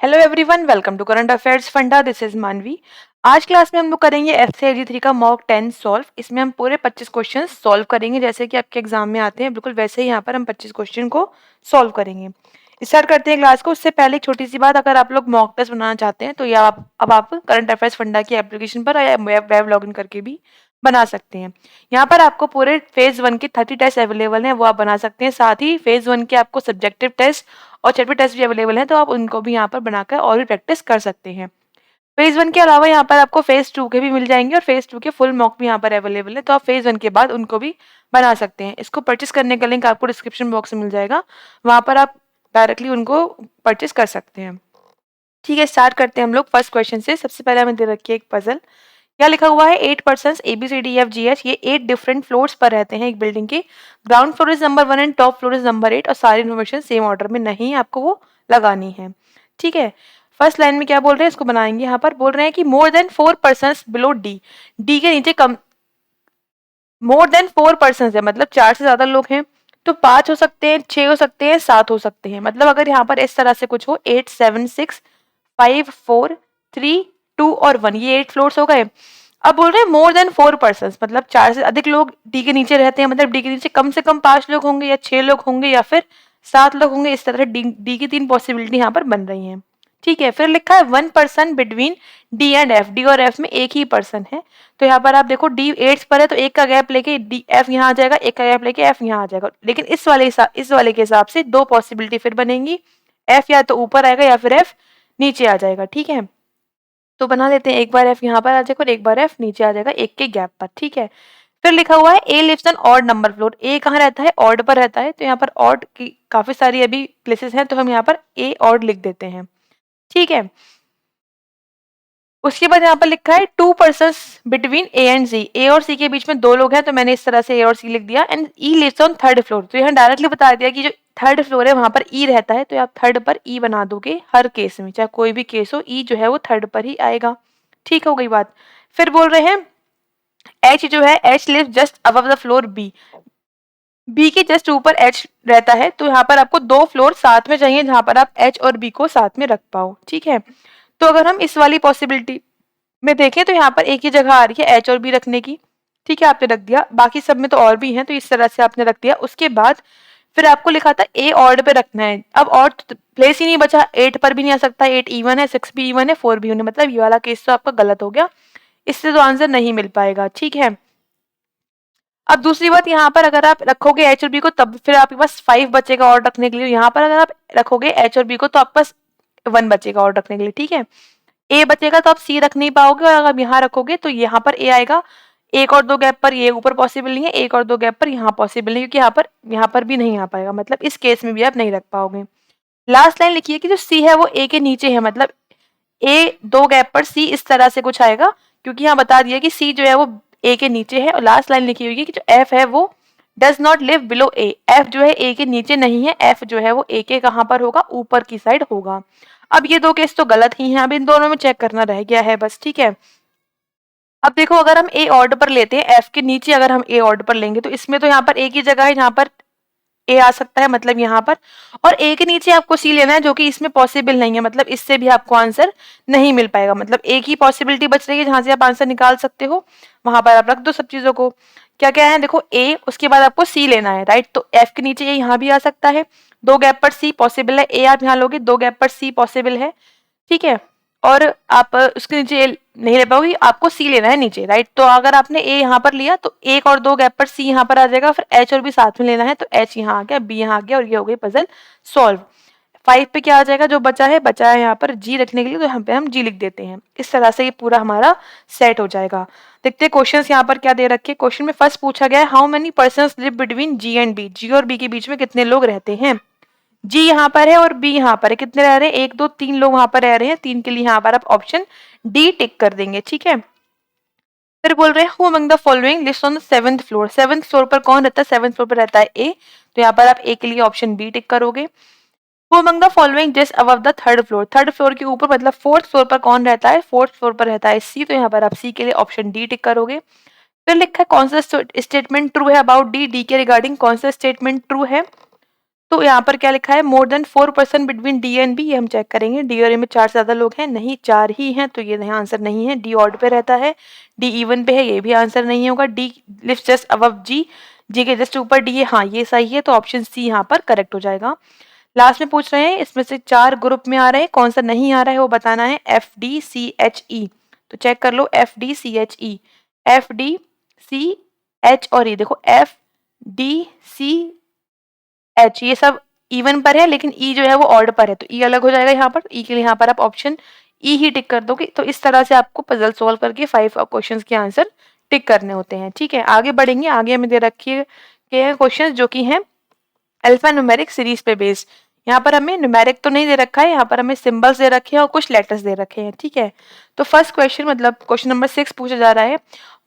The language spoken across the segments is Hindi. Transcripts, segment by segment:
Hello everyone, welcome to current affairs फंडा। This is Manvi. आज क्लास में हम लोग करेंगे एफसीआईजी 3 का मॉक 10 सॉल्व। इसमें हम पूरे 25 क्वेश्चन सॉल्व करेंगे जैसे कि आपके एग्जाम में आते हैं, बिल्कुल वैसे ही यहाँ पर हम 25 क्वेश्चन को सॉल्व करेंगे। स्टार्ट करते हैं क्लास को। उससे पहले एक छोटी सी बात, अगर आप लोग मॉक टेस्ट बनाना चाहते हैं तो या आप करंट अफेयर्स फंडा की एप्लीकेशन पर या वेब लॉग इन करके भी बना सकते हैं। यहाँ पर आपको पूरे फेज 1 के 30 टेस्ट अवेलेबल हैं, वो आप बना सकते हैं। साथ ही फेज 1 के आपको सब्जेक्टिव टेस्ट और चैप्टर टेस्ट भी अवेलेबल हैं, तो आप उनको भी यहाँ पर बनाकर और भी प्रैक्टिस कर सकते हैं। फेज 1 के अलावा यहाँ पर आपको फेज 2 के भी मिल जाएंगे और फेज 2 के फुल मॉक भी यहाँ पर अवेलेबल है, तो आप फेज 1 के बाद उनको भी बना सकते हैं। इसको परचेस करने का लिंक आपको डिस्क्रिप्शन बॉक्स में मिल जाएगा, वहां पर आप डायरेक्टली उनको परचेस कर सकते हैं। ठीक है, स्टार्ट करते हैं हम लोग फर्स्ट क्वेश्चन से। सबसे पहले हमें दे रखी है एक पजल। क्या लिखा हुआ है? 8 पर्सन ABCDEFGH ये 8 डिफरेंट फ्लोर्स पर रहते हैं एक बिल्डिंग के। Ground floor is number 1 and top floor is number 8 और सारी इन्फॉर्मेशन सेम ऑर्डर में नहीं है, आपको वो लगानी है। ठीक है, फर्स्ट लाइन में क्या बोल रहे हैं, इसको बनाएंगे। यहाँ पर बोल रहे हैं कि मोर than 4 person below D. D के नीचे कम, मोर देन 4 पर्सन है मतलब 4 से ज्यादा लोग हैं, तो 5 हो सकते हैं, 6 हो सकते हैं, 7 हो सकते हैं। मतलब अगर यहाँ पर इस तरह से कुछ हो 8 7 6 5 4 3 2 और 1, ये 8 फ्लोर्स हो गए। अब बोल रहे हैं मोर देन 4 पर्सन मतलब 4 से अधिक लोग डी के नीचे रहते हैं, मतलब डी के नीचे कम से कम 5 लोग होंगे या 6 लोग होंगे या फिर 7 लोग होंगे। इस तरह डी की 3 पॉसिबिलिटी यहाँ पर बन रही हैं। ठीक है, फिर लिखा है 1 person between D and F. D और एफ में एक ही पर्सन है, तो यहाँ पर आप देखो डी 8 पर है तो एक का गैप लेके डी एफ यहाँ आ जाएगा, एक का गैप लेके एफ यहाँ आ जाएगा। लेकिन इस वाले के हिसाब से दो पॉसिबिलिटी फिर बनेंगी, एफ या तो ऊपर आएगा या फिर एफ नीचे आ जाएगा। ठीक है, तो बना लेते हैं, एक बार एफ यहाँ पर आ जाएगा और एक बार एफ नीचे आ जाएगा एक के गैप पर। ठीक है, फिर लिखा हुआ है A lives on odd number floor. A कहाँ रहता है? ऑड पर रहता है, तो यहाँ पर ऑड की काफी सारी अभी प्लेसेस हैं, तो हम यहाँ पर ए ऑड लिख देते हैं। ठीक है, उसके बाद यहाँ पर लिखा है 2 पर्सन बिटवीन ए एंड सी। ए और सी के बीच में 2 लोग हैं, तो मैंने इस तरह से ए और सी लिख दिया। And E lives on third floor, तो यहाँ डायरेक्टली बता दिया कि जो थर्ड फ्लोर है वहां पर ई रहता है, तो आप थर्ड पर ई बना दोगे हर केस में, चाहे कोई भी केस हो, ई जो है वो थर्ड पर ही आएगा। ठीक हो गई बात। फिर बोल रहे हैं एच जो है, H live just above the floor B. B के जस्ट ऊपर एच रहता है, तो यहाँ पर आपको 2 फ्लोर साथ में चाहिए जहां पर आप एच और बी को साथ में रख पाओ। ठीक है, तो अगर हम इस वाली पॉसिबिलिटी में देखें तो यहाँ पर एक ही जगह आ रही है एच और बी रखने की। ठीक है, आपने रख दिया, बाकी सब में तो और भी हैं, तो इस तरह से आपने रख दिया। उसके बाद फिर आपको लिखा था ए ऑड पे रखना है। अब ऑड प्लेस ही नहीं बचा, 8 पर भी नहीं आ सकता, 8 इवन है, 6 भी इवन है, 4 भी इवन है, मतलब ये वाला केस तो आपका गलत हो गया, इससे तो आंसर नहीं मिल पाएगा। ठीक है, अब दूसरी बात, यहाँ पर अगर आप रखोगे एच और बी को तब फिर आपके पास 5 बचेगा और रखने के लिए। यहाँ पर अगर आप रखोगे एच और बी को तो आपके पास 1 बचेगा और रखने के लिए। ठीक है, ए बचेगा तो आप सी रख नहीं पाओगे, और अगर यहाँ रखोगे तो यहाँ पर ए आएगा। एक और दो गैप पर ये ऊपर पॉसिबल नहीं है, एक और दो गैप पर यहाँ पॉसिबल नहीं, क्योंकि यहाँ पर भी नहीं आ पाएगा, मतलब इस केस में भी आप नहीं रख पाओगे। लास्ट लाइन लिखिए कि जो सी है वो ए के नीचे है, मतलब ए दो गैप पर सी इस तरह से कुछ आएगा, क्योंकि यहाँ बता दिया कि सी जो है वो ए के नीचे है। और लास्ट लाइन लिखी हुई है कि जो एफ है वो does not live below A. F जो है ए के नीचे नहीं है, एफ जो है वो ए के कहाँ पर होगा? ऊपर की साइड होगा। अब ये दो केस तो गलत ही हैं, अब इन दोनों में चेक करना रह गया है बस। ठीक है, अब देखो अगर हम ए ऑर्डर पर लेते हैं, एफ के नीचे अगर हम ए ऑर्डर पर लेंगे तो इसमें तो यहाँ पर एक ही जगह है जहाँ पर ए आ सकता है, मतलब यहाँ पर, और ए के नीचे आपको सी लेना है, जो कि इसमें पॉसिबल नहीं है, मतलब इससे भी आपको आंसर नहीं मिल पाएगा। मतलब एक ही पॉसिबिलिटी बच रही है जहां से आप आंसर निकाल सकते हो, वहां पर आप रख दो सब चीजों को। क्या क्या है देखो, ए, उसके बाद आपको सी लेना है, राइट? तो एफ के नीचे ए यहाँ भी आ सकता है, दो गैप पर सी पॉसिबल है, ए आप यहाँ लोगे, दो गैप पर सी पॉसिबल है। ठीक है, और आप उसके नीचे ए नहीं ले पाओगे, आपको सी लेना है नीचे, राइट? तो अगर आपने ए यहाँ पर लिया तो एक और दो गैप पर सी यहाँ पर आ जाएगा, फिर एच और बी साथ में लेना है, तो एच यहाँ आ गया, बी यहाँ आ गया, और ये हो गई पजल सॉल्व। 5 पे क्या आ जाएगा? जो बचा है यहाँ पर जी रखने के लिए, तो यहाँ पे हम जी लिख देते हैं। इस तरह से ये पूरा हमारा सेट हो जाएगा। देखते हैं क्वेश्चन यहाँ पर क्या दे रखे। क्वेश्चन में फर्स्ट पूछा गया है how many person live between G and B. G और बी के बीच में कितने लोग रहते हैं? जी यहाँ पर है और बी यहाँ पर है, कितने रह रहे हैं? 1 2 3 लोग वहां पर रह रहे हैं, 3 के लिए यहाँ पर आप ऑप्शन डी टिक कर देंगे। ठीक है, फिर बोल रहे हैं who among the following lives on the 7th floor. 7th floor पर कौन रहता है? 7th फ्लोर पर रहता है ए, तो यहाँ पर आप ए के लिए ऑप्शन बी टिक करोगे। Who among the following just above the 3rd floor. 3rd floor के ऊपर मतलब 4th फ्लोर पर कौन रहता है? 4th फ्लोर पर रहता है सी, तो यहाँ पर आप सी के लिए ऑप्शन डी टिक करोगे। फिर लिखा है कौन सा स्टेटमेंट ट्रू है अबाउट डी। डी के रिगार्डिंग कौन सा स्टेटमेंट ट्रू है? तो यहाँ पर क्या लिखा है, more than 4% between D and B, ये हम चेक करेंगे। डी और ए में 4 से ज्यादा लोग हैं, नहीं 4 ही हैं, तो ये यहाँ आंसर नहीं है। डी ऑड पे रहता है, डी इवन पे है, ये भी आंसर नहीं होगा। डी लिव्स जस्ट अबव जी, जी के जस्ट ऊपर डी है, हाँ ये सही है, तो ऑप्शन सी यहाँ पर करेक्ट हो जाएगा। लास्ट में पूछ रहे हैं इसमें से 4 ग्रुप में आ रहे हैं, कौन सा नहीं आ रहा है वो बताना है। F D C H E, तो चेक कर लो F D C H E, F D C H और ई, देखो एफ डी सी एच ये सब इवन पर है, लेकिन ई जो है वो ऑड पर है, तो ई अलग हो जाएगा यहाँ पर। ई के लिए यहाँ पर आप ऑप्शन ई ही टिक कर दोगे। तो इस तरह से आपको पजल सॉल्व करके 5 क्वेश्चंस के आंसर टिक करने होते हैं। ठीक है, आगे बढ़ेंगे। आगे हमें दे रखिए के हैं क्वेश्चन जो कि हैं अल्फा न्यूमेरिक सीरीज पे बेस्ड। यहाँ पर हमें न्यूमेरिक तो नहीं दे रखा है, यहाँ पर हमें सिंबल्स दे रखे हैं और कुछ लेटर्स दे रखे हैं। ठीक है, तो फर्स्ट क्वेश्चन मतलब क्वेश्चन नंबर 6 पूछा जा रहा है,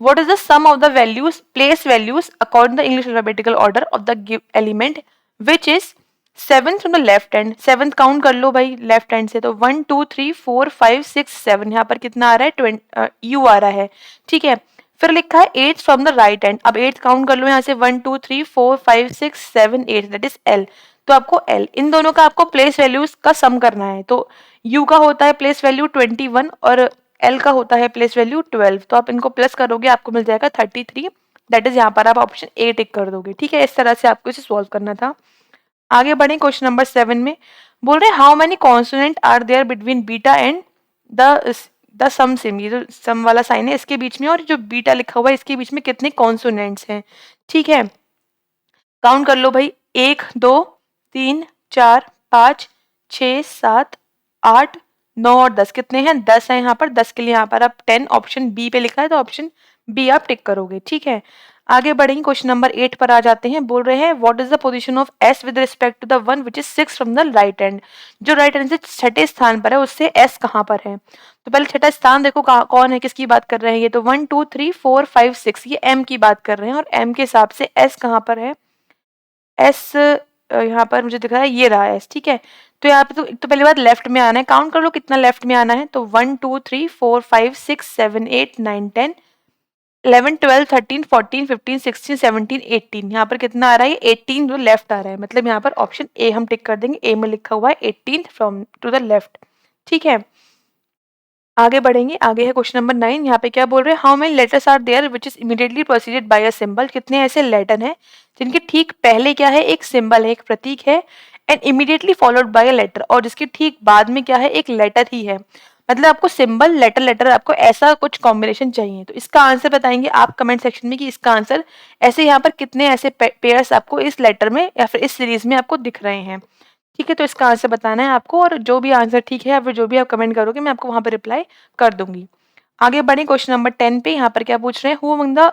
what is the sum of the values place values according the English alphabetical order of the element which is 7 from the left hand. 7 count कर लो भाई लेफ्ट हैंड से, तो 1 2 3 4 5 6 7, यहाँ पर कितना आ रहा है 20 यू आ रहा है। ठीक है, फिर लिखा है 8 फ्रॉम द राइट हैंड। अब 8 काउंट कर लो यहाँ से 1 2 3 4 5 6 7 8, दैट इज एल। तो आपको एल, इन दोनों का आपको प्लेस वैल्यूज का सम करना है। तो यू का होता है प्लेस वैल्यू 21 और एल का होता है प्लेस वैल्यू 12, तो आप इनको प्लस करोगे आपको मिल जाएगा 33, दैट इज यहाँ पर आप ऑप्शन ए टिक कर दोगे। ठीक है, इस तरह से आपको इसे सॉल्व करना था। आगे बढ़े क्वेश्चन नंबर 7 में, बोल रहे हैं how many consonant are there between beta and the sum sim, ये जो सम वाला साइन है इसके बीच में और जो बीटा लिखा हुआ है इसके बीच में कितने कॉन्सोनेंट्स हैं। ठीक है, काउंट कर लो भाई 1 2 3 4 5 6 7 8 9 और 10, कितने हैं 10 है यहाँ पर। 10 के लिए यहाँ पर आप 10 ऑप्शन बी पे लिखा है, तो ऑप्शन बी आप टिक करोगे। ठीक है, आगे बढ़ेंगे क्वेश्चन नंबर 8 पर आ जाते हैं। बोल रहे हैं what is the position of S with respect to the one which is 6 from the right hand. जो राइट हैंड से छठे स्थान पर है उससे एस कहाँ पर है। तो पहले छठा स्थान देखो कौन है, किसकी बात कर रहे हैं ये, तो 1 2 3 4 5 6 ये एम की बात कर रहे हैं और एम के हिसाब से एस कहाँ पर है। एस यहाँ पर मुझे दिख रहा है ये रहा एस। ठीक है, तो यहाँ पे तो पहली बात लेफ्ट में आना है, काउंट कर लो कितना लेफ्ट में आना है, तो 1 2 3 4 5 6 7 8 9 10 11 12 13 14 15 16 17 18, यहाँ पर कितना आ रहा है 18 जो लेफ्ट आ रहा है, मतलब यहाँ पर ऑप्शन ए हम टिक कर देंगे। ए में लिखा हुआ है 18 फ्रॉम टू द लेफ्ट। ठीक है, आगे बढ़ेंगे। आगे है क्वेश्चन नंबर 9, यहाँ पे क्या बोल रहे हैं how many letters are there which is immediately proceeded by a symbol. कितने ऐसे लेटर हैं जिनके ठीक पहले क्या है एक सिंबल है, एक प्रतीक है, and immediately followed by a letter, और जिसके ठीक बाद में क्या है एक लेटर ही है। मतलब आपको सिंबल लेटर लेटर आपको ऐसा कुछ कॉम्बिनेशन चाहिए। तो इसका आंसर बताएंगे आप कमेंट सेक्शन में कि इसका आंसर ऐसे यहाँ पर कितने ऐसे पेयर्स आपको इस लेटर में या फिर इस सीरीज में आपको दिख रहे हैं। ठीक है, तो इसका आंसर बताना है आपको, और जो भी आंसर ठीक है या फिर जो भी आप कमेंट करोगे मैं आपको वहां पर रिप्लाई कर दूंगी। आगे बढ़े क्वेश्चन नंबर 10 पे, यहाँ पर क्या पूछ रहे हैं who among the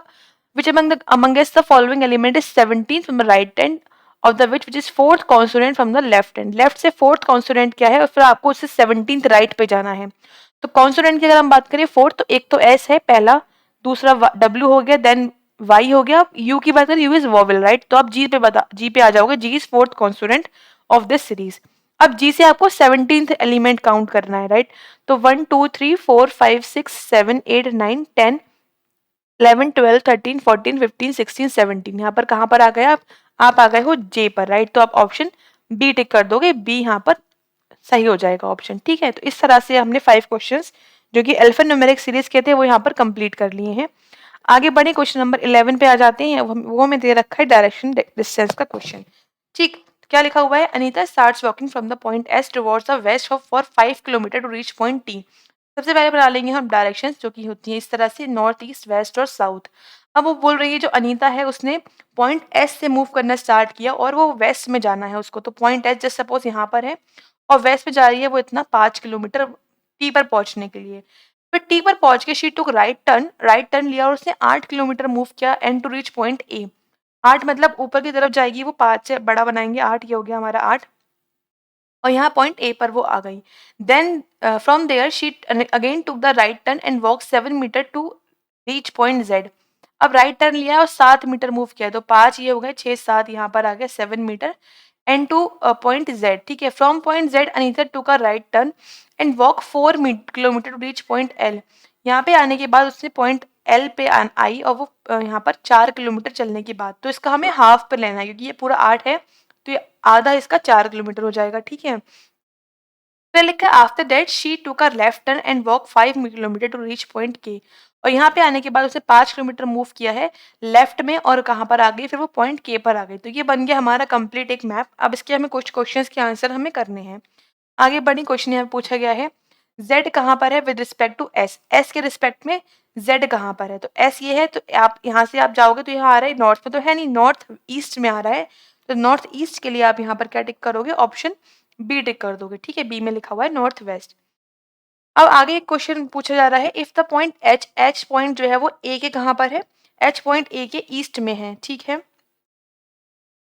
which among the amongst the following element is 17 from the right hand of the which is fourth consonant from the left hand. Left से फोर्थ कॉन्सोनेंट क्या है और फिर आपको उससे 17th राइट पे जाना है। तो कॉन्सोनेंट की अगर हम बात करें फोर्थ, तो एक तो एस है पहला, दूसरा डब्ल्यू हो गया, देन वाई हो गया, यू की बात करें यू इज वोवेल, राइट, तो आप जी पे आ जाओगे, G is fourth consonant of this series. अब जी से आपको 17th एलिमेंट काउंट करना है, राइट, तो 1 2 3 4 5 6 7 8 9 10 11 12 13 14 15 16 17, यहाँ पर कहाँ पर आ गए आप आ गए हो जे पर, राइट, तो आप ऑप्शन बी टिक कर दोगे, बी यहाँ पर सही हो जाएगा ऑप्शन। ठीक है, तो इस तरह से हमने 5 क्वेश्चंस जो कि अल्फा न्यूमेरिक सीरीज के थे वो यहाँ पर कंप्लीट कर लिए हैं। आगे बढ़े क्वेश्चन नंबर 11 पे आ जाते हैं, वो हमें दे रखा है डायरेक्शन डिस्टेंस का क्वेश्चन। ठीक, क्या लिखा हुआ है, Anita starts walking from the point S towards the west for 5 kilometre to reach point T. सबसे पहले बना लेंगे हम डायरेक्शंस जो कि होती हैं इस तरह से नॉर्थ ईस्ट वेस्ट और साउथ। अब वो बोल रही है जो अनीता है उसने पॉइंट एस से मूव करना स्टार्ट किया और वो वेस्ट में जाना है उसको, तो पॉइंट एस जस्ट सपोज यहाँ पर है और वेस्ट में जा रही है वो इतना 5 किलोमीटर टी पर पहुंचने के लिए। फिर टी पर पहुंच के शी टुक राइट टर्न लिया और उसने 8 किलोमीटर मूव किया and to reach point A. 8 मतलब ऊपर की तरफ जाएगी वो, 5 से बड़ा बनाएंगे 8, ये हो गया हमारा 8, और यहाँ पॉइंट ए पर वो आ गई। Then from there she again took the right turn and walk 7 metre to reach point Z. अब राइट टर्न लिया और 7 मीटर मूव किया, तो 5 ये हो गए, 6 7 यहाँ पर आ गए 7 metre and to point Z. ठीक है, from point Z Anita took a right turn and walk 4 kilometre to reach point L. यहाँ पे आने के बाद उसने पॉइंट एल पे आई और वो यहाँ पर 4 किलोमीटर चलने के बाद, तो इसका हमें हाफ पे लेना है क्योंकि ये पूरा 8 है तो ये आधा इसका 4 किलोमीटर हो जाएगा, ठीक है। फिर लिखा है after that she took a left turn and walk 5 kilometre to reach point K. और यहाँ पे आने के बाद उसे 5 किलोमीटर मूव किया है लेफ्ट में, और कहाँ पर आ गई, फिर वो पॉइंट के पर आ गई। तो ये बन गया हमारा कंप्लीट एक मैप। अब इसके हमें कुछ क्वेश्चंस के आंसर हमें करने हैं। आगे बढ़ी, क्वेश्चन यहाँ पूछा गया है z कहाँ पर है with respect to s, s के रिस्पेक्ट में z कहाँ पर है। तो s ये है, तो आप यहाँ से आप जाओगे तो यहाँ आ रहा है नॉर्थ में, तो है नहीं, नॉर्थ ईस्ट में आ रहा है। तो नॉर्थ ईस्ट के लिए आप यहाँ पर क्या टिक करोगे, ऑप्शन बी टिक कर दोगे, ठीक है। बी में लिखा हुआ है नॉर्थ वेस्ट। अब आगे एक क्वेश्चन पूछा जा रहा है if the point H point जो है वो ए के कहाँ पर है, एच पॉइंट ए के ईस्ट में है, ठीक है।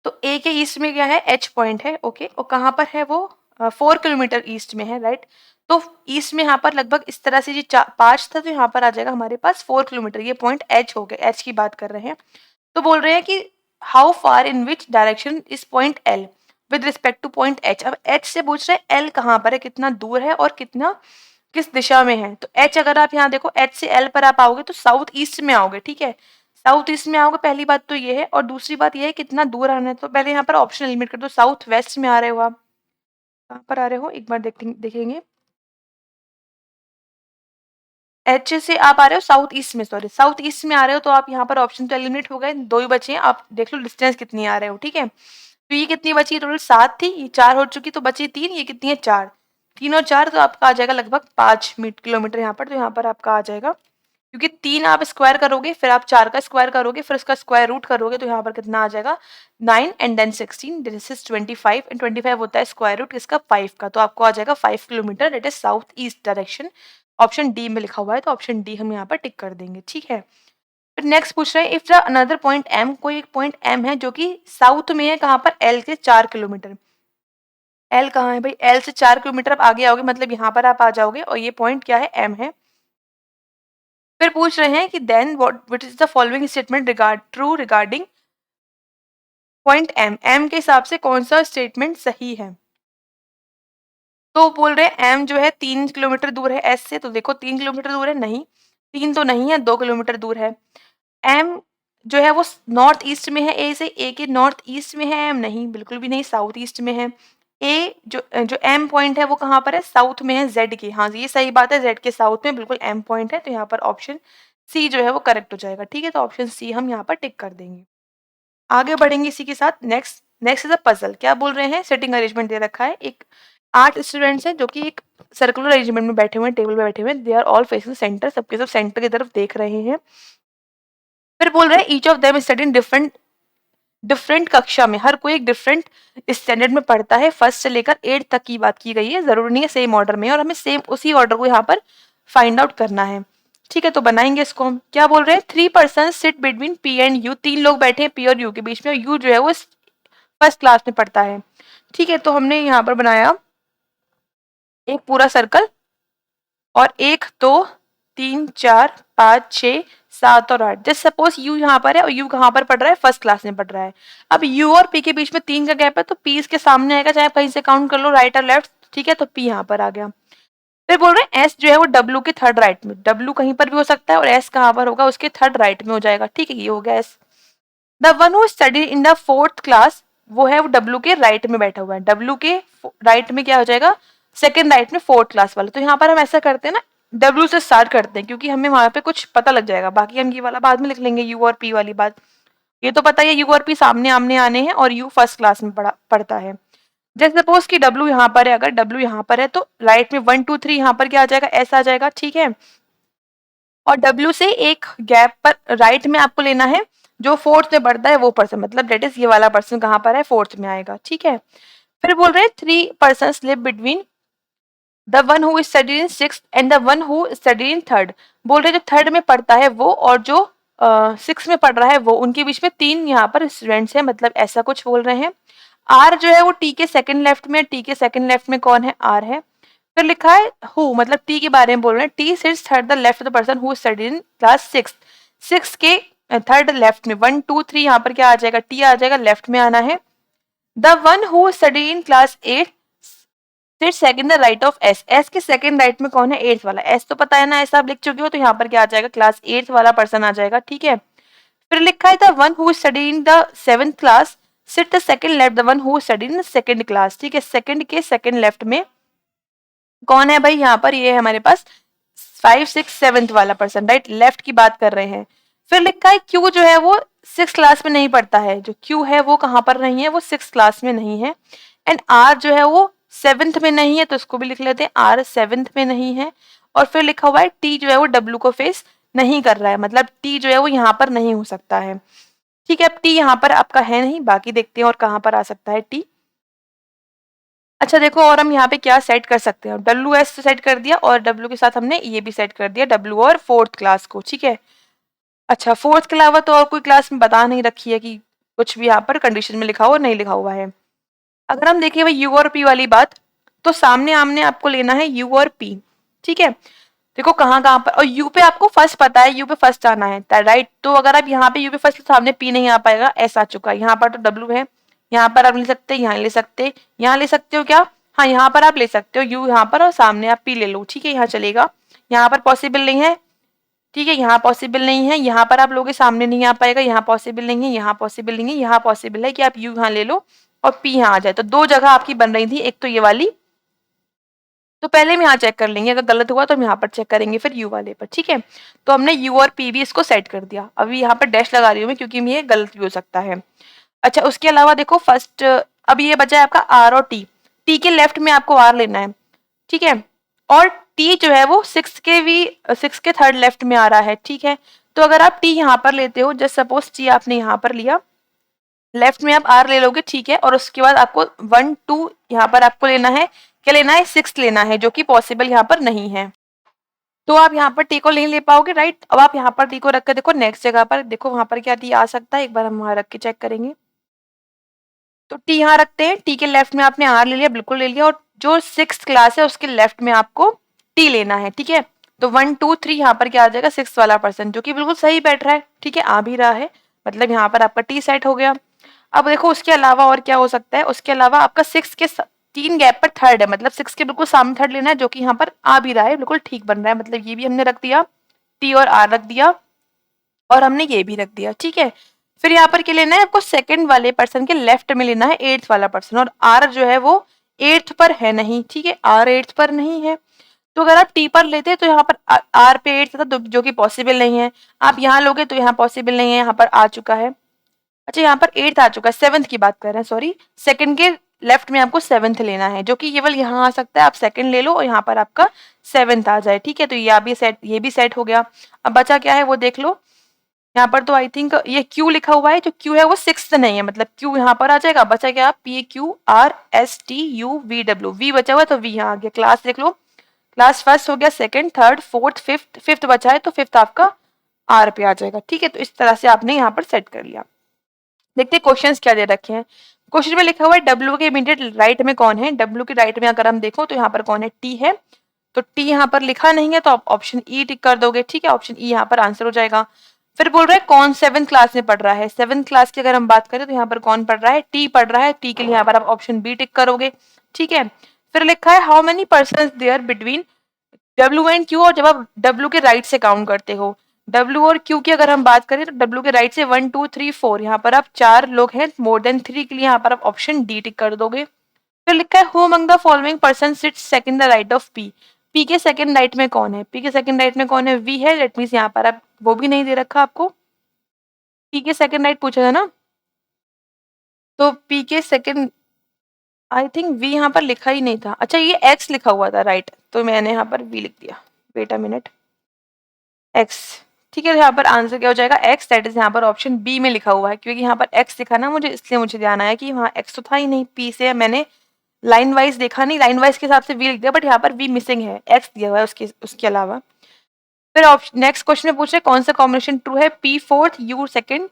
तो ए के ईस्ट में क्या है, एच पॉइंट है, ओके। और कहाँ पर है वो, 4 किलोमीटर ईस्ट में है, राइट। तो ईस्ट में यहाँ पर लगभग इस तरह से, ये 5 था, तो यहाँ पर आ जाएगा हमारे पास 4 किलोमीटर, ये पॉइंट एच हो गया, एच की बात कर रहे हैं। तो बोल रहे हैं कि how far in which direction is point L with respect two point H. अब एच से पूछ रहे हैं एल कहाँ पर है, कितना दूर है और कितना किस दिशा में है। तो एच अगर आप यहाँ देखो, एच से एल पर आप आओगे तो साउथ ईस्ट में आओगे, ठीक है। साउथ ईस्ट में आओगे, पहली बात तो ये है, और दूसरी बात ये है कितना दूर आना है। तो पहले यहाँ पर ऑप्शन एलिमिनेट कर दो, साउथ वेस्ट में आ रहे हो आप, कहाँ पर आ रहे हो एक बार देखेंगे। एच से आप आ रहे हो साउथ ईस्ट में, सॉरी साउथ ईस्ट में आ रहे हो, तो आप यहाँ पर ऑप्शन तो एलिमिनेट हो गए, 2 ही बचे हैं। आप देख लो डिस्टेंस कितनी आ रहे हो, ठीक है। तो ये कितनी बची है, टोटल 7 थी, ये 4 हो चुकी, तो बची 3, ये कितनी है 4, 3 और 4, तो आपका आ जाएगा लगभग 5 किलोमीटर यहाँ पर। तो यहाँ पर आपका आ जाएगा, क्योंकि 3 आप स्क्वायर करोगे, फिर आप 4 का स्क्वायर करोगे, फिर उसका स्क्वायर रूट करोगे, तो यहाँ पर कितना आ जाएगा 9 and then 16, this is 25 and 25 होता है स्क्वायर रूट किसका, 5 का। तो आपको आ जाएगा 5 kilometre, that is south east direction. Option D में लिखा हुआ है, तो ऑप्शन डी हम यहाँ पर टिक कर देंगे, ठीक है। फिर नेक्स्ट पूछ रहे हैं if the another point M, कोई एक पॉइंट एम है जो कि साउथ में है, कहाँ पर, एल के 4 किलोमीटर। एल कहाँ है भाई, एल से 4 किलोमीटर आप आगे आओगे, मतलब यहाँ पर आप आ जाओगे, और ये पॉइंट क्या है, एम है। फिर पूछ रहे हैं कि then what is the following statement true regarding point M, M के हिसाब से कौन सा स्टेटमेंट सही है। तो बोल रहे हैं एम जो है 3 किलोमीटर दूर है एस से, तो देखो 3 किलोमीटर दूर है, नहीं 3 तो नहीं है, 2 किलोमीटर दूर है। एम जो है वो नॉर्थ ईस्ट में है ए से, ए के नॉर्थ ईस्ट में है एम, नहीं बिल्कुल भी नहीं, साउथ ईस्ट में है। ए जो जो एम पॉइंट है वो कहाँ पर है, साउथ में है जेड के, हाँ ये सही बात है, जेड के साउथ में बिल्कुल एम पॉइंट है। तो यहाँ पर ऑप्शन सी जो है वो करेक्ट हो जाएगा, ठीक है। तो ऑप्शन सी हम यहाँ पर टिक कर देंगे। आगे बढ़ेंगे इसी के साथ। Next is a puzzle. क्या बोल रहे हैं, सेटिंग अरेंजमेंट दे रखा है, एक 8 स्टूडेंट्स हैं जो कि एक सर्कुलर अरेंजमेंट में बैठे हुए हैं, टेबल पे बैठे हुए हैं, they are all facing centre, सबके सब सेंटर की तरफ देख रहे हैं। फिर बोल रहे हैं each of them study in different different कक्षा में, हर कोई एक डिफरेंट स्टैंडर्ड में पढ़ता है, फर्स्ट से लेकर 8 तक की बात की गई है, जरूरी नहीं है सेम ऑर्डर में, और हमें सेम उसी ऑर्डर को यहाँ पर फाइंड आउट करना है, ठीक है। तो बनाएंगे इसको हम। क्या बोल रहे हैं, 3 person sit between P and you, 3 लोग बैठे हैं पी और यू के बीच में, और यू जो है वो फर्स्ट क्लास में पढ़ता है, ठीक है। तो हमने यहाँ पर बनाया एक पूरा सर्कल, और 1 2 3 4 5 6 7 और 8। जस्ट सपोज यू यहाँ पर है और यू कहाँ पर पढ़ रहा है, फर्स्ट क्लास में पढ़ रहा है। अब यू और पी के बीच में 3 का गैप है, तो पी इसके सामने आएगा, चाहे आप कहीं से काउंट कर लो राइट और लेफ्ट, ठीक है। तो पी यहाँ पर आ गया। फिर बोल रहे हैं एस जो है वो डब्ल्यू के थर्ड राइट में, डब्ल्यू कहीं पर भी हो सकता है, और एस कहाँ पर होगा, उसके थर्ड राइट में हो जाएगा, ठीक है। ये हो गया S. The one who study in the 4th class, वो है वो डब्ल्यू के राइट में बैठा हुआ है, डब्ल्यू के राइट में क्या हो जाएगा, सेकंड राइट में 4th क्लास वाला। तो यहाँ पर हम ऐसा करते हैं ना, डब्ल्यू से स्टार्ट करते हैं, क्योंकि हमें वहां पे कुछ पता लग जाएगा, बाकी हम ये वाला बाद में लिख लेंगे, यू और पी वाली बात। ये तो पता है यू और पी सामने आमने आने हैं, और यू फर्स्ट क्लास में पढ़ता है। जैसे सपोज कि डब्ल्यू यहाँ पर है, अगर डब्ल्यू यहाँ पर है तो राइट में 1 2 3 यहाँ पर क्या आ जाएगा, एस आ जाएगा, ठीक है। और डब्ल्यू से एक गैप पर राइट में आपको लेना है, जो 4th में बढ़ता है वो पर्सन, मतलब डेट इज ये वाला पर्सन कहाँ पर है, 4th में आएगा, ठीक है। फिर बोल रहे हैं 3 person live between the one who study in 6th and the one who study in 3rd। बोल रहे हैं जो 3rd में पढ़ता है वो, और जो 6th में पढ़ रहा है वो, उनके बीच में 3 यहाँ पर स्टूडेंट्स हैं, मतलब ऐसा कुछ बोल रहे हैं। आर जो है वो टी के सेकंड लेफ्ट में, टी के सेकंड लेफ्ट में कौन है, आर है। फिर लिखा है हु, मतलब टी के बारे में बोल रहे हैं, T seats third the left the person who study in class 6 के थर्ड लेफ्ट में, 1 2 3 यहाँ पर क्या आ जाएगा, टी आ जाएगा, लेफ्ट में आना है। The one who study in class 8 sit second the right of S, S के सेकंड राइट में कौन है, 8th वाला, एस तो पता है ना, ऐसा आप लिख चुके हो, तो यहाँ पर क्या आ जाएगा, क्लास 8th वाला पर्सन आ जाएगा, ठीक है। फिर लिखा है the one who study in the 7th class sit the second left the one who study in second class. ठीक है, सेकंड के सेकंड लेफ्ट में कौन है भाई? यहाँ पर ये है हमारे पास 5, 6, 7th वाला पर्सन, राइट, लेफ्ट की बात कर रहे हैं। फिर लिखा है क्यू जो है वो 6 क्लास में नहीं पढ़ता है। जो क्यू है वो कहाँ पर नहीं है? वो 6 क्लास में नहीं है। एंड आर जो है वो 7th में नहीं है, तो इसको भी लिख लेते हैं, आर 7th में नहीं है। और फिर लिखा हुआ है टी जो है वो डब्ल्यू को फेस नहीं कर रहा है, मतलब टी जो है वो यहाँ पर नहीं हो सकता है। ठीक है, अब टी यहाँ पर आपका है नहीं, बाकी देखते हैं और कहाँ पर आ सकता है टी। अच्छा देखो, और हम यहाँ पे क्या सेट कर सकते हैं? डब्ल्यू एस सेट कर दिया और डब्ल्यू के साथ हमने ये भी सेट कर दिया, डब्ल्यू और 4th क्लास को। ठीक है, अच्छा 4th के अलावा तो और कोई क्लास में बता नहीं रखी है कि कुछ भी यहाँ पर कंडीशन में लिखा हुआ नहीं लिखा हुआ है। अगर हम देखें भाई यू और पी वाली बात, तो सामने आमने आपको लेना है यू और पी। ठीक है, देखो कहाँ कहाँ पर, और यू पे आपको फर्स्ट पता है, यू पे फर्स्ट आना है, राइट। तो अगर आप यहाँ पे यू पे फर्स्ट, तो सामने पी नहीं आ पाएगा, ऐसा आ चुका है। यहाँ पर तो डब्ल्यू है, यहाँ पर आप ले सकते हैं, यहाँ ले सकते हैं, यहाँ ले सकते हो क्या? हाँ, यहाँ पर आप ले सकते हो यू यहाँ पर, और सामने आप पी ले लो। ठीक है, यहाँ चलेगा, यहाँ पर पॉसिबल नहीं है। ठीक है, यहाँ पॉसिबल नहीं है, यहाँ पर आप लोगे सामने नहीं आ पाएगा, यहाँ पॉसिबल नहीं है, यहाँ पॉसिबल नहीं है, यहाँ पॉसिबल है कि आप यू यहाँ ले लो और पी यहाँ आ जाए। तो दो जगह आपकी बन रही थी, एक तो ये वाली, तो पहले हम यहाँ चेक कर लेंगे, अगर गलत हुआ तो हम यहाँ पर चेक करेंगे फिर यू वाले पर। ठीक है, तो हमने यू और पी भी इसको सेट कर दिया। अभी यहाँ पर डैश लगा रही हूँ मैं, क्योंकि ये गलत भी हो सकता है। अच्छा, उसके अलावा देखो फर्स्ट, अब ये बचा है आपका आर और टी। टी के लेफ्ट में आपको आर लेना है। ठीक है, और टी जो है वो 6 के थर्ड लेफ्ट में आ रहा है। ठीक है, तो अगर आप टी यहाँ पर लेते हो, जस्ट सपोज टी आपने यहाँ पर लिया, लेफ्ट में आप आर ले लोगे। ठीक है, और उसके बाद आपको 1, 2 यहाँ पर आपको लेना है, क्या लेना है? 6 लेना है, जो कि पॉसिबल यहाँ पर नहीं है। तो आप यहाँ पर टी को नहीं ले पाओगे, राइट। अब आप यहाँ पर टी को रख कर देखो नेक्स्ट जगह पर, देखो वहां पर क्या टी आ सकता है, एक बार हम वहां रख के चेक करेंगे। तो टी यहाँ रखते हैं, टी के लेफ्ट में आपने आर ले लिया, बिल्कुल ले लिया, और जो 6th क्लास है उसके लेफ्ट में आपको टी लेना है। ठीक है, तो 1, 2, 3 यहाँ पर क्या आ जाएगा? 6 वाला पर्सन, जो कि बिल्कुल सही बैठ रहा है। ठीक है, आ भी रहा है, मतलब यहाँ पर आपका टी सेट हो गया। अब देखो उसके अलावा और क्या हो सकता है? उसके अलावा आपका 6 के 3 गैप पर थर्ड है, मतलब 6 के बिल्कुल सामने थर्ड लेना है, जो कि यहाँ पर आ भी रहा है, बिल्कुल ठीक बन रहा है, मतलब ये भी हमने रख दिया, टी और आर रख दिया, और हमने ये भी रख दिया। ठीक है, फिर यहाँ पर क्या लेना है आपको? सेकंड वाले पर्सन के लेफ्ट में लेना है 8th वाला पर्सन, और आर जो है वो 8th पर है नहीं। ठीक है, आर 8th पर नहीं है, तो अगर आप टी पर लेते तो यहाँ पर आर पे 8th था, तो जो कि पॉसिबल नहीं है। आप यहाँ लोगे तो यहाँ पॉसिबल नहीं है, यहाँ पर आ चुका है। अच्छा, यहाँ पर 8th आ चुका है, 7th की बात कर रहे हैं, सॉरी, सेकंड के लेफ्ट में आपको 7th लेना है, जो कि केवल यहाँ आ सकता है। आप सेकंड ले लो और यहाँ पर आपका 7th आ जाए। ठीक है, तो ये भी सेट हो गया। अब बचा क्या है वो देख लो। यहाँ पर तो आई थिंक ये क्यू लिखा हुआ है, जो क्यू है वो 6th नहीं है, मतलब क्यू यहाँ पर आ जाएगा। बचा क्या? P Q R S T U V W, V बचा हुआ है तो वी यहाँ आ गया। क्लास देख लो, क्लास फर्स्ट हो गया, second, third, fourth, fifth, fifth बचा है तो फिफ्थ आपका आर पे आ जाएगा। ठीक है, तो इस तरह से आपने यहाँ पर सेट कर लिया। देखते हैं क्वेश्चंस क्या दे रखे हैं। क्वेश्चन में लिखा हुआ है डब्ल्यू के इमीडिएट राइट में कौन है? डब्ल्यू के राइट में अगर हम देखो तो यहाँ पर कौन है? टी है, तो टी यहाँ पर लिखा नहीं है, तो आप ऑप्शन ई टिक कर दोगे। ठीक है, ऑप्शन ई यहाँ पर आंसर हो जाएगा। फिर बोल रहा है कौन 7th क्लास में पढ़ रहा है? 7th क्लास की अगर हम बात करें तो यहाँ पर कौन पढ़ रहा है? टी पढ़ रहा है, टी के लिए यहाँ पर आप ऑप्शन बी टिक करोगे। ठीक है, फिर लिखा है how many person there between W and Q, और जब आप डब्ल्यू के राइट से काउंट करते हो, डब्ल्यू और क्यू की अगर हम बात करें तो डब्ल्यू के राइट से 1, 2, 3, 4, यहाँ पर आप 4 लोग हैं, मोर देन 3 के लिए यहाँ पर आप ऑप्शन डी टिक कर दोगे। फिर लिखा है who among the following person seats second the right of P. P के सेकंड राइट में कौन है? पी के सेकंड राइट में कौन है? वी है, लेट मीन्स यहाँ पर आप वो भी नहीं दे रखा आपको। पी के सेकंड राइट पूछा था ना, तो पी के सेकंड, आई थिंक वी यहाँ पर लिखा ही नहीं था। अच्छा, ये एक्स लिखा हुआ था, राइट, तो मैंने यहाँ पर वी लिख दिया। Wait a minute, X. ठीक है, यहाँ पर आंसर क्या हो जाएगा? एक्स, दैट इज यहाँ पर ऑप्शन बी में लिखा हुआ है, क्योंकि यहाँ पर एक्स दिखा ना मुझे, इसलिए मुझे ध्यान आया कि वहाँ एक्स तो था ही नहीं। पी से मैंने लाइन वाइज देखा नहीं, लाइन वाइज के हिसाब से वी लिख दिया, बट यहाँ पर वी मिसिंग है, एक्स दिया हुआ है उसके अलावा। फिर नेक्स्ट क्वेश्चन में पूछ रहे कौन सा कॉम्बिनेशन ट्रू है? P fourth U second,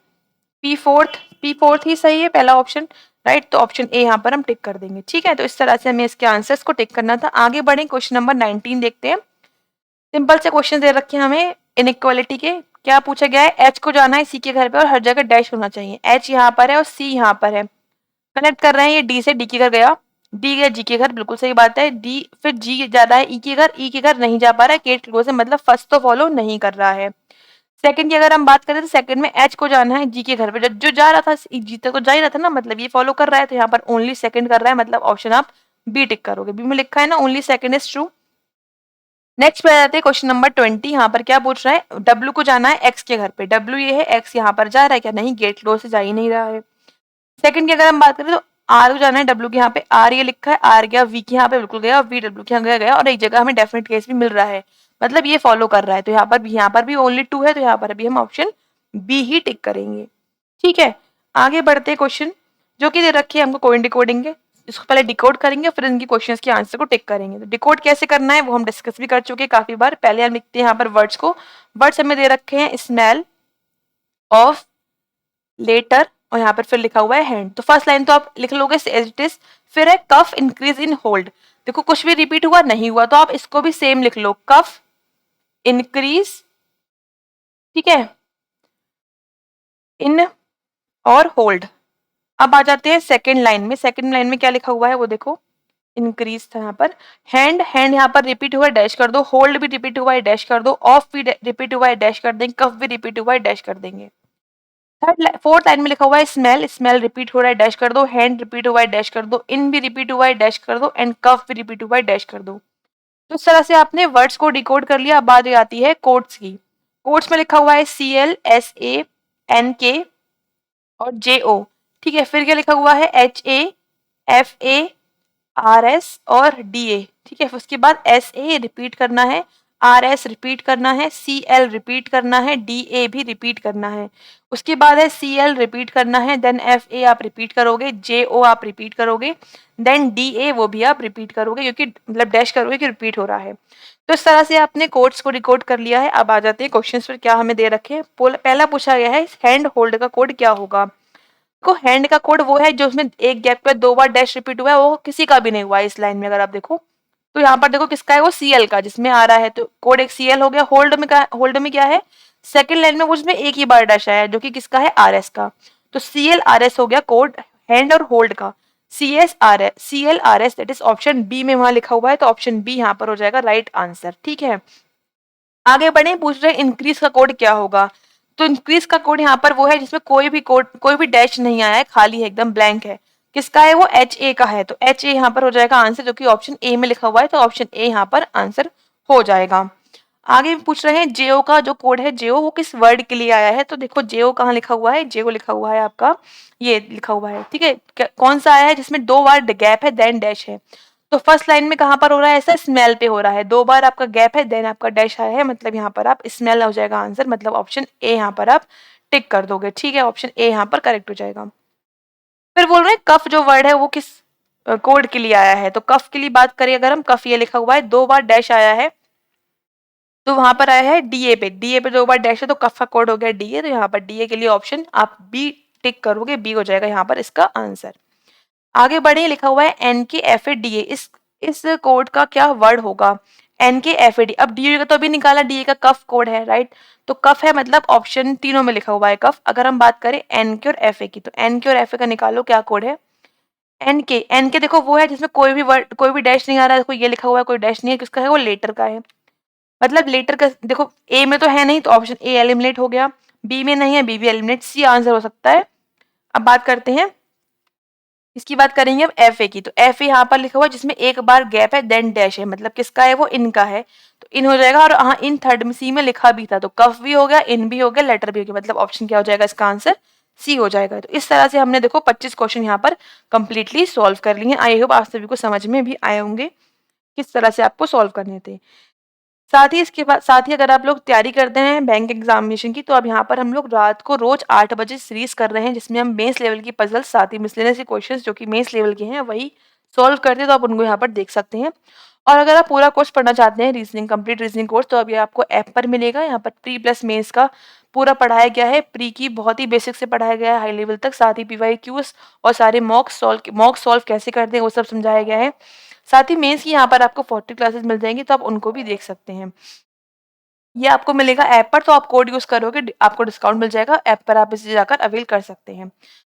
P fourth ही सही है पहला ऑप्शन, राइट, तो ऑप्शन ए यहाँ पर हम टिक कर देंगे। ठीक है, तो इस तरह से हमें इसके आंसर्स को टिक करना था। आगे बढ़े, क्वेश्चन नंबर 19 देखते हैं। सिंपल से क्वेश्चन दे रखे हैं हमें इनइक्वालिटी के। क्या पूछा गया है? एच को जाना है सी के घर पे और हर जगह डैश होना चाहिए। एच यहाँ पर है और सी यहाँ पर है, कनेक्ट कर रहे हैं, ये डी से डी के घर गया, डी गया जी के घर, बिल्कुल सही बात है। डी फिर जी जा रहा है ई के घर, ई के घर नहीं जा पा रहा है, केट क्लोज है, मतलब फर्स्ट तो फॉलो नहीं कर रहा है। सेकंड की अगर हम बात करें तो सेकंड में एच को जाना है जी के घर पे, जो जा रहा था जी तक तो जा ही रहा था ना, मतलब ये फॉलो कर रहा है, तो यहाँ पर ओनली सेकंड कर रहा है, मतलब ऑप्शन आप बी टिक करोगे। बी में लिखा है ना only second is true. Next पे आ जाते हैं क्वेश्चन नंबर 20। यहाँ पर क्या पूछ रहा है, डब्ल्यू को जाना है एक्स के घर पे, डब्ल्यू ये है, एक्स यहाँ पर जा रहा है क्या, नहीं, गेट क्लोज से जा ही नहीं रहा है। सेकंड की अगर हम बात करें तो आर को जाना है डब्ल्यू के यहाँ पे, आर ये लिखा है, आर गया वी के यहाँ पे बिल्कुल गया, और वी डब्ल्यू के यहाँ गया गया, और एक जगह हमें डेफिनेट केस भी मिल रहा है, मतलब ये फॉलो कर रहा है, तो यहाँ पर भी ओनली 2 है, तो यहाँ पर भी हम ऑप्शन बी ही टिक करेंगे। ठीक है, आगे बढ़ते हैं क्वेश्चन जो कि दे रखे हैं हमको कोइन डिकोडिंग के। इसको पहले डिकोड करेंगे, फिर इनकी क्वेश्चंस के आंसर को टिक करेंगे। तो डिकोड कैसे करना है वो हम डिस्कस भी कर चुके हैं काफी बार। पहले हम लिखते हैं यहाँ पर वर्ड्स को, वर्ड्स हमें दे रखे हैं स्मेल ऑफ लेटर, और यहाँ पर फिर लिखा हुआ है हैंड। तो फर्स्ट लाइन तो आप लिख लोगे एज इट इज, फिर है कफ इंक्रीज इन होल्ड। देखो कुछ भी रिपीट हुआ नहीं हुआ, तो आप इसको भी सेम लिख लो, कफ इंक्रीज, ठीक है, इन और होल्ड। अब आ जाते हैं सेकंड लाइन में। सेकंड लाइन में क्या लिखा हुआ है वो देखो, इंक्रीज था यहाँ पर, हैंड, हैंड यहाँ पर रिपीट हुआ है डैश कर दो, होल्ड भी रिपीट हुआ है डैश कर दो, ऑफ भी रिपीट हुआ है डैश कर देंगे, कफ भी रिपीट हुआ है डैश कर देंगे। फोर्थ लाइन में लिखा हुआ है स्मेल, स्मेल रिपीट हो रहा है डैश कर दो, हैंड रिपीट हुआ है डैश कर दो, इन भी रिपीट हुआ है डैश कर दो, एंड कफ भी रिपीट हुआ है डैश कर दो। तो इस तरह से आपने वर्ड्स को डिकोड कर लिया। अब बात आती है कोड्स की। कोड्स में लिखा हुआ है CLSANK और JO, ठीक है, फिर क्या लिखा हुआ है HAFARS और DA, ठीक है, उसके बाद SA रिपीट करना है, RS रिपीट करना है, CL रिपीट करना है, DA भी रिपीट करना है, उसके बाद है CL रिपीट करना है, देन FA आप रिपीट करोगे, JO आप रिपीट करोगे, देन DA वो भी आप रिपीट करोगे, क्योंकि मतलब डैश करोगे कि रिपीट हो रहा है। तो इस तरह से आपने कोड्स को डिकोड कर लिया है। अब आ जाते हैं क्वेश्चंस पर, क्या हमें दे रखे हैं। पहला पूछा गया है हैंड होल्ड का कोड क्या होगा। को हैंड का कोड वो है जो उसमें एक गैप पे 2 बार डैश रिपीट हुआ है, वो किसी का भी नहीं हुआ है इस लाइन में। अगर आप देखो तो यहाँ पर देखो किसका है, वो सीएल का, जिसमें आ रहा है, तो कोड एक सीएल हो गया। होल्ड में क्या है, सेकंड लाइन में उसमें एक ही बार डैश आया है, जो कि किसका है, आरएस का। तो सीएल आरएस हो गया कोड हैंड और होल्ड का। CL RS, that is option B में वहां लिखा हुआ है, तो ऑप्शन बी यहाँ पर हो जाएगा राइट आंसर। ठीक है, आगे बढ़े, पूछ रहे इंक्रीज का कोड क्या होगा। तो इंक्रीज का कोड यहाँ पर वो है जिसमें कोई भी डैश नहीं आया है, खाली है, एकदम ब्लैंक है। किसका है वो, HA का है, तो HA यहाँ पर हो जाएगा आंसर, जो कि ऑप्शन ए में लिखा हुआ है, तो ऑप्शन ए यहाँ पर आंसर हो जाएगा। आगे पूछ रहे हैं JO का जो कोड है, JO वो किस वर्ड के लिए आया है। तो देखो JO कहाँ लिखा हुआ है, JO लिखा हुआ है आपका, ये लिखा हुआ है, ठीक है, कौन सा आया है जिसमें 2 बार गैप है देन डैश है। तो फर्स्ट लाइन में कहाँ पर हो रहा है ऐसा, स्मेल पे हो रहा है, 2 बार आपका गैप है देन आपका डैश आया है, मतलब यहाँ पर आप स्मेल हो जाएगा आंसर, मतलब ऑप्शन ए यहाँ पर आप टिक कर दोगे। ठीक है, ऑप्शन ए यहाँ पर करेक्ट हो जाएगा। फिर बोल रहे हैं कफ जो वर्ड है वो किस कोड के लिए आया है। तो कफ के लिए बात करें अगर हम, कफ ये लिखा हुआ है, 2 बार डैश आया है, तो वहां पर आया है डीए पे, डीए पे 2 बार डैश है, तो कफ का कोड हो गया डीए, तो यहाँ पर डीए के लिए ऑप्शन आप बी टिक करोगे, बी हो जाएगा यहाँ पर इसका आंसर। आगे बढ़े, लिखा हुआ है NKFADA, इस कोड का क्या वर्ड होगा। NKFAD, अब डीए का तो अभी निकाला, डीए का कफ कोड है, राइट, तो कफ है, मतलब ऑप्शन तीनों में लिखा हुआ है कफ। अगर हम बात करें एनके और एफए की, तो एनके और एफए का निकालो क्या कोड है। एनके देखो वो है जिसमें कोई भी वर्ड, कोई भी डैश नहीं आ रहा है, देखो ये लिखा हुआ है, कोई डैश नहीं है, किसका है वो, लेटर का है, मतलब लेटर का, देखो ए में तो है नहीं, तो ऑप्शन ए एलिमिनेट हो गया, बी में नहीं है, बी भी एलिमिनेट, सी आंसर हो सकता है। अब बात करते हैं, इसकी बात करेंगे अब एफ ए की। तो एफ ए यहाँ पर लिखा हुआ है जिसमें एक बार गैप है देन डैश है, मतलब किसका है वो, इनका है, तो इन हो जाएगा। और हाँ, इन थर्ड में सी में लिखा भी था, तो कफ भी हो गया, इन भी हो गया, लेटर भी हो गया, मतलब ऑप्शन क्या हो जाएगा इसका आंसर, सी हो जाएगा। तो इस तरह से हमने देखो 25 क्वेश्चन यहाँ पर कंप्लीटली सॉल्व कर लिए। आई होप आप सभी को समझ में भी आए होंगे किस तरह से आपको सॉल्व करने थे। साथ ही अगर आप लोग तैयारी करते हैं बैंक एग्जामिनेशन की, तो अब यहाँ पर हम लोग रात को रोज 8 बजे सीरीज कर रहे हैं, जिसमें हम मेंस लेवल की पजल, साथ ही मिसलेनियस के क्वेश्चंस जो कि मेंस लेवल के हैं वही सॉल्व करते हैं, तो आप उनको यहाँ पर देख सकते हैं। और अगर आप पूरा कोर्स पढ़ना चाहते हैं, रीजनिंग कंप्लीट रीजनिंग कोर्स, तो अब ये आपको ऐप पर मिलेगा। यहाँ पर प्री प्लस मेंस का पूरा पढ़ाया गया है, प्री की बहुत ही बेसिक से पढ़ाया गया है हाई लेवल तक, साथ ही PYQs और सारे मॉक सॉल्व कैसे करते हैं वो सब समझाया गया है। साथ ही मेंस की यहाँ पर आपको 40 क्लासेस मिल जाएंगी, तो आप उनको भी देख सकते हैं। ये आपको मिलेगा ऐप पर, तो आप कोड यूज़ करोगे, आपको डिस्काउंट मिल जाएगा, ऐप पर आप इसे जाकर अवेल कर सकते हैं।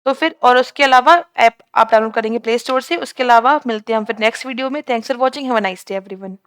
तो फिर और उसके अलावा ऐप आप डाउनलोड करेंगे प्ले स्टोर से। उसके अलावा मिलते हैं हम फिर नेक्स्ट वीडियो में। Thanks for watching, have a nice day everyone.